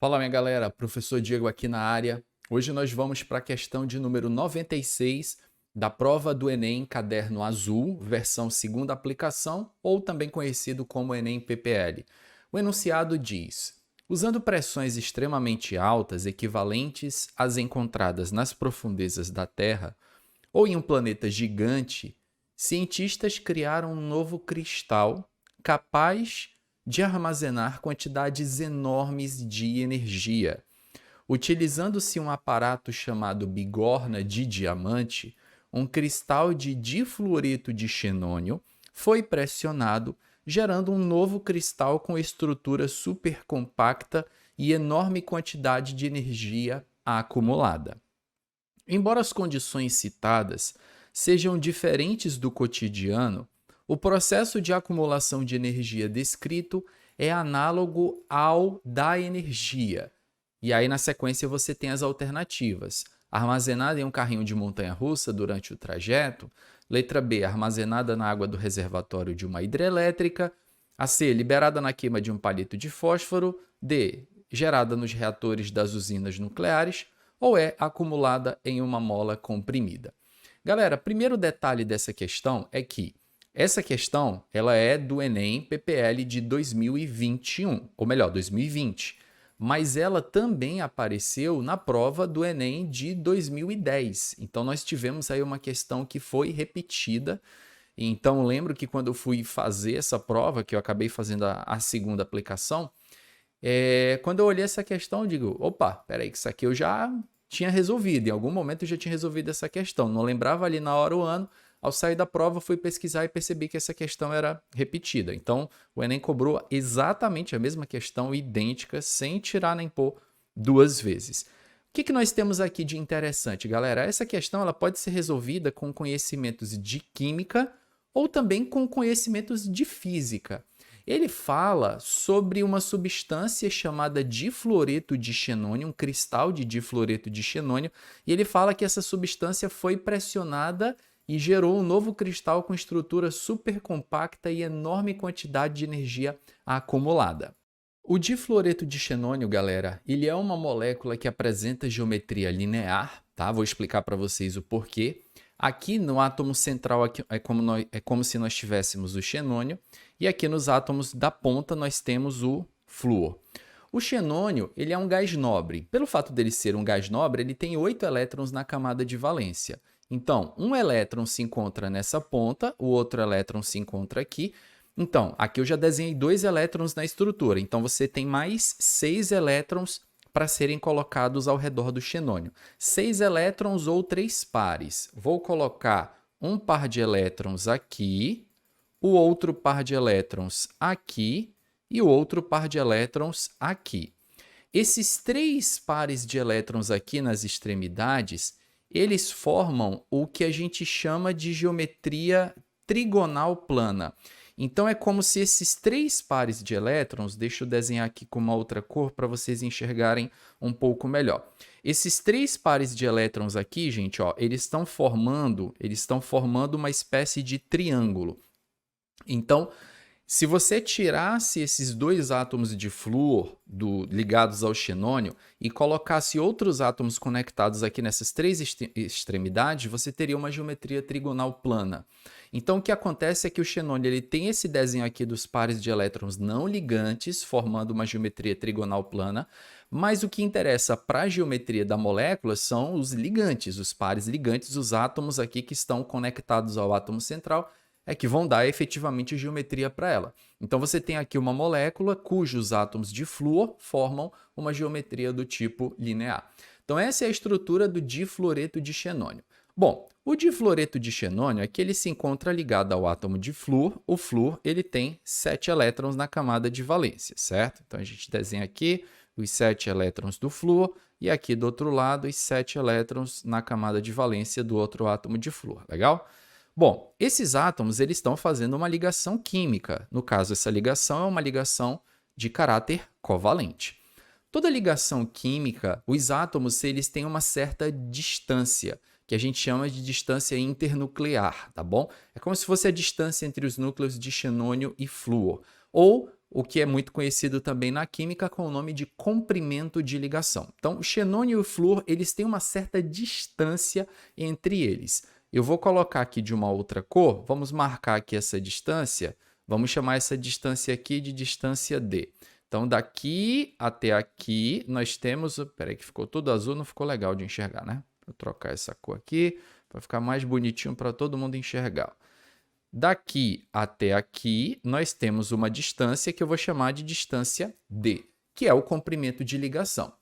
Fala, minha galera, professor Diego aqui na área. Hoje nós vamos para a questão de número 96 da prova do Enem Caderno Azul, versão segunda aplicação, ou também conhecido como Enem PPL. O enunciado diz: usando pressões extremamente altas, equivalentes às encontradas nas profundezas da Terra, ou em um planeta gigante, cientistas criaram um novo cristal capaz de armazenar quantidades enormes de energia. Utilizando-se um aparato chamado bigorna de diamante, um cristal de difluoreto de xenônio foi pressionado, gerando um novo cristal com estrutura supercompacta e enorme quantidade de energia acumulada. Embora as condições citadas sejam diferentes do cotidiano, o processo de acumulação de energia descrito é análogo ao da energia. E aí, na sequência, você tem as alternativas. Armazenada em um carrinho de montanha-russa durante o trajeto. Letra B, armazenada na água do reservatório de uma hidrelétrica. A C, liberada na queima de um palito de fósforo. D, gerada nos reatores das usinas nucleares. Ou é acumulada em uma mola comprimida. Galera, primeiro detalhe dessa questão é que essa questão ela é do Enem PPL de 2021, ou melhor, 2020, mas ela também apareceu na prova do Enem de 2010. Então nós tivemos aí uma questão que foi repetida. Então lembro que quando eu fui fazer essa prova, que eu acabei fazendo a segunda aplicação, quando eu olhei essa questão, eu digo, opa, peraí, que isso aqui eu já tinha resolvido. Em algum momento eu já tinha resolvido essa questão. Não lembrava ali na hora o ano. Ao sair da prova, fui pesquisar e percebi que essa questão era repetida. Então, o Enem cobrou exatamente a mesma questão, idêntica, sem tirar nem pôr duas vezes. O que nós temos aqui de interessante, galera? Essa questão ela pode ser resolvida com conhecimentos de química ou também com conhecimentos de física. Ele fala sobre uma substância chamada difluoreto de xenônio, um cristal de difluoreto de xenônio, e ele fala que essa substância foi pressionada e gerou um novo cristal com estrutura supercompacta e enorme quantidade de energia acumulada. O difluoreto de xenônio, galera, ele é uma molécula que apresenta geometria linear, tá? Vou explicar para vocês o porquê. Aqui no átomo central é como se nós tivéssemos o xenônio, e aqui nos átomos da ponta nós temos o flúor. O xenônio ele é um gás nobre. Pelo fato dele ser um gás nobre, ele tem 8 elétrons na camada de valência. Então, um elétron se encontra nessa ponta, o outro elétron se encontra aqui. Então, aqui eu já desenhei 2 elétrons na estrutura. Então, você tem mais 6 elétrons para serem colocados ao redor do xenônio. 6 elétrons ou 3 pares. Vou colocar um par de elétrons aqui, o outro par de elétrons aqui e o outro par de elétrons aqui. Esses 3 pares de elétrons aqui nas extremidades, eles formam o que a gente chama de geometria trigonal plana. Então, é como se esses 3 pares de elétrons, deixa eu desenhar aqui com uma outra cor para vocês enxergarem um pouco melhor. Esses 3 pares de elétrons aqui, gente, ó, eles estão formando uma espécie de triângulo. Então, se você tirasse esses 2 átomos de flúor ligados ao xenônio e colocasse outros átomos conectados aqui nessas 3 extremidades, você teria uma geometria trigonal plana. Então, o que acontece é que o xenônio ele tem esse desenho aqui dos pares de elétrons não ligantes, formando uma geometria trigonal plana, mas o que interessa para a geometria da molécula são os ligantes, os pares ligantes, os átomos aqui que estão conectados ao átomo central, é que vão dar efetivamente geometria para ela. Então você tem aqui uma molécula cujos átomos de flúor formam uma geometria do tipo linear. Então essa é a estrutura do difluoreto de xenônio. Bom, o difluoreto de xenônio é que ele se encontra ligado ao átomo de flúor. O flúor ele tem 7 elétrons na camada de valência, certo? Então a gente desenha aqui os 7 elétrons do flúor e aqui do outro lado os 7 elétrons na camada de valência do outro átomo de flúor, legal? Bom, esses átomos eles estão fazendo uma ligação química. No caso, essa ligação é uma ligação de caráter covalente. Toda ligação química, os átomos eles têm uma certa distância, que a gente chama de distância internuclear, tá bom? É como se fosse a distância entre os núcleos de xenônio e flúor. Ou o que é muito conhecido também na química com o nome de comprimento de ligação. Então, o xenônio e o flúor, eles têm uma certa distância entre eles. Eu vou colocar aqui de uma outra cor, vamos marcar aqui essa distância, vamos chamar essa distância aqui de distância D. Então, daqui até aqui, nós temos... Peraí, que ficou tudo azul, não ficou legal de enxergar, né? Vou trocar essa cor aqui para ficar mais bonitinho para todo mundo enxergar. Daqui até aqui, nós temos uma distância que eu vou chamar de distância D, que é o comprimento de ligação.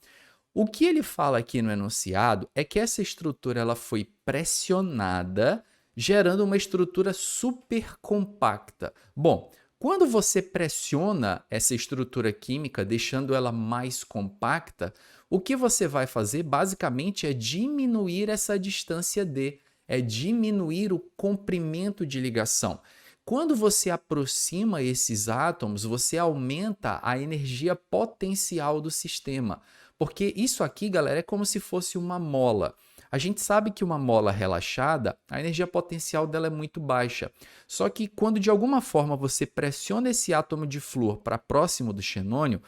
O que ele fala aqui no enunciado é que essa estrutura ela foi pressionada, gerando uma estrutura supercompacta. Bom, quando você pressiona essa estrutura química, deixando ela mais compacta, o que você vai fazer basicamente é diminuir essa distância D, é diminuir o comprimento de ligação. Quando você aproxima esses átomos, você aumenta a energia potencial do sistema. Porque isso aqui, galera, é como se fosse uma mola. A gente sabe que uma mola relaxada, a energia potencial dela é muito baixa. Só que quando de alguma forma você pressiona esse átomo de flúor para próximo do xenônio,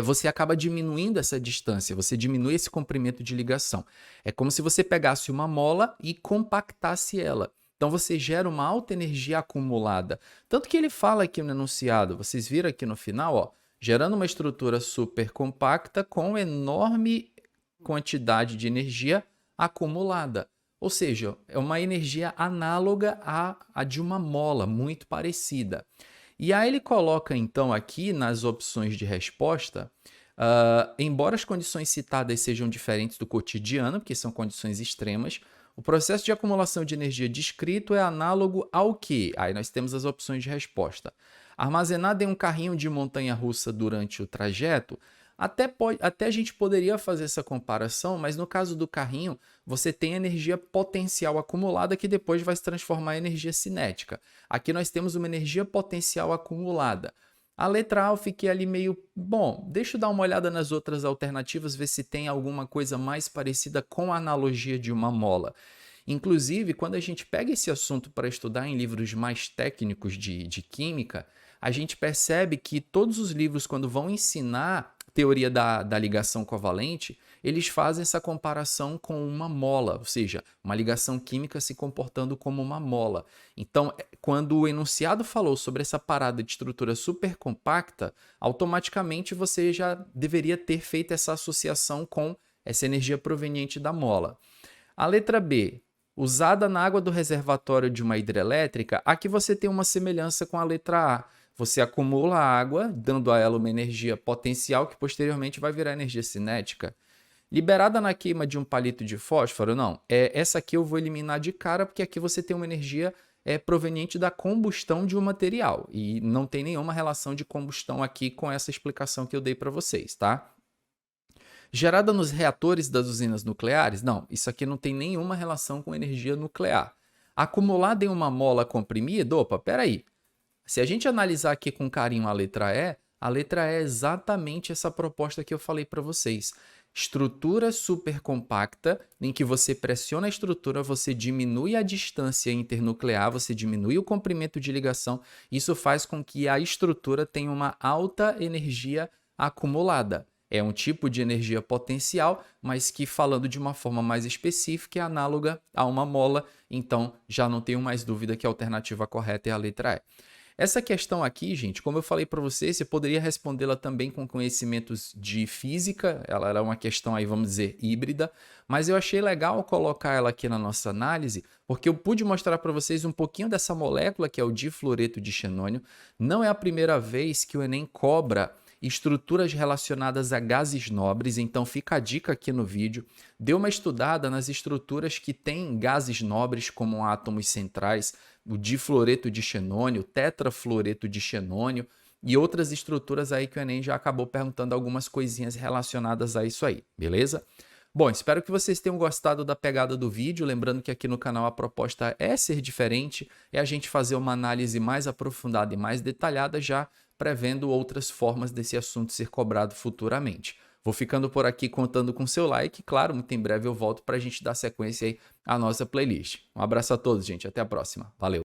você acaba diminuindo essa distância, você diminui esse comprimento de ligação. É como se você pegasse uma mola e compactasse ela. Então você gera uma alta energia acumulada. Tanto que ele fala aqui no enunciado, vocês viram aqui no final, ó, gerando uma estrutura super compacta com enorme quantidade de energia acumulada. Ou seja, é uma energia análoga à de uma mola, muito parecida. E aí ele coloca então aqui nas opções de resposta, embora as condições citadas sejam diferentes do cotidiano, porque são condições extremas, o processo de acumulação de energia descrito é análogo ao quê? Aí nós temos as opções de resposta. Armazenada em um carrinho de montanha-russa durante o trajeto, até a gente poderia fazer essa comparação, mas no caso do carrinho, você tem energia potencial acumulada que depois vai se transformar em energia cinética. Aqui nós temos uma energia potencial acumulada. A letra A eu fiquei ali meio... Bom, deixa eu dar uma olhada nas outras alternativas, ver se tem alguma coisa mais parecida com a analogia de uma mola. Inclusive, quando a gente pega esse assunto para estudar em livros mais técnicos de química, a gente percebe que todos os livros, quando vão ensinar teoria da ligação covalente, eles fazem essa comparação com uma mola, ou seja, uma ligação química se comportando como uma mola. Então, quando o enunciado falou sobre essa parada de estrutura supercompacta, automaticamente você já deveria ter feito essa associação com essa energia proveniente da mola. A letra B, usada na água do reservatório de uma hidrelétrica, aqui você tem uma semelhança com a letra A. Você acumula água, dando a ela uma energia potencial que posteriormente vai virar energia cinética. Liberada na queima de um palito de fósforo, não. Essa aqui eu vou eliminar de cara, porque aqui você tem uma energia proveniente da combustão de um material. E não tem nenhuma relação de combustão aqui com essa explicação que eu dei para vocês, tá? Gerada nos reatores das usinas nucleares? Não, isso aqui não tem nenhuma relação com energia nuclear. Acumulada em uma mola comprimida? Opa, peraí. Se a gente analisar aqui com carinho a letra E é exatamente essa proposta que eu falei para vocês. Estrutura supercompacta, em que você pressiona a estrutura, você diminui a distância internuclear, você diminui o comprimento de ligação. Isso faz com que a estrutura tenha uma alta energia acumulada. É um tipo de energia potencial, mas que, falando de uma forma mais específica, é análoga a uma mola. Então, já não tenho mais dúvida que a alternativa correta é a letra E. Essa questão aqui, gente, como eu falei para vocês, você poderia respondê-la também com conhecimentos de física. Ela era uma questão aí, vamos dizer, híbrida, mas eu achei legal colocar ela aqui na nossa análise, porque eu pude mostrar para vocês um pouquinho dessa molécula que é o difluoreto de xenônio. Não é a primeira vez que o Enem cobra estruturas relacionadas a gases nobres, então fica a dica aqui no vídeo. Dê uma estudada nas estruturas que têm gases nobres como átomos centrais, o difluoreto de xenônio, o tetrafluoreto de xenônio e outras estruturas aí que o Enem já acabou perguntando algumas coisinhas relacionadas a isso aí, beleza? Bom, espero que vocês tenham gostado da pegada do vídeo, lembrando que aqui no canal a proposta é ser diferente, é a gente fazer uma análise mais aprofundada e mais detalhada, já prevendo outras formas desse assunto ser cobrado futuramente. Vou ficando por aqui contando com seu like, claro, muito em breve eu volto para a gente dar sequência aí à nossa playlist. Um abraço a todos, gente, até a próxima, valeu!